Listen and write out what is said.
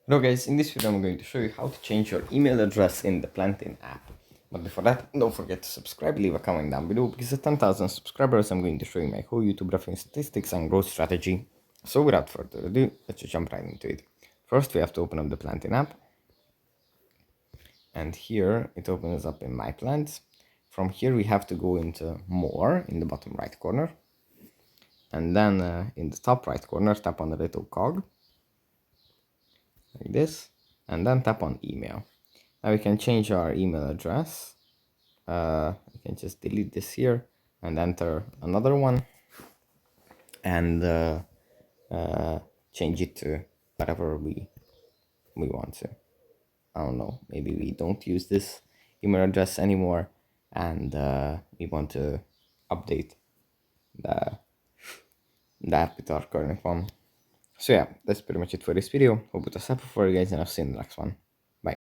Hello guys, in this video I'm going to show you how to change your email address in the PlantIn app. But before that, don't forget to subscribe, leave a comment down below, because at 10,000 subscribers I'm going to show you my whole YouTube revenue statistics and growth strategy. So without further ado, let's just jump right into it. First we have to open up the PlantIn app. And here it opens up in My Plants. From here we have to go into More in the bottom right corner. And then in the top right corner, tap on the little cog, like this, and then tap on Email. Now we can change our email address. We can just delete this here and enter another one and change it to whatever we want to. I don't know, maybe we don't use this email address anymore and we want to update the app with our current one. So yeah, that's pretty much it for this video. Hope it was helpful for you guys, and I'll see you in the next one. Bye.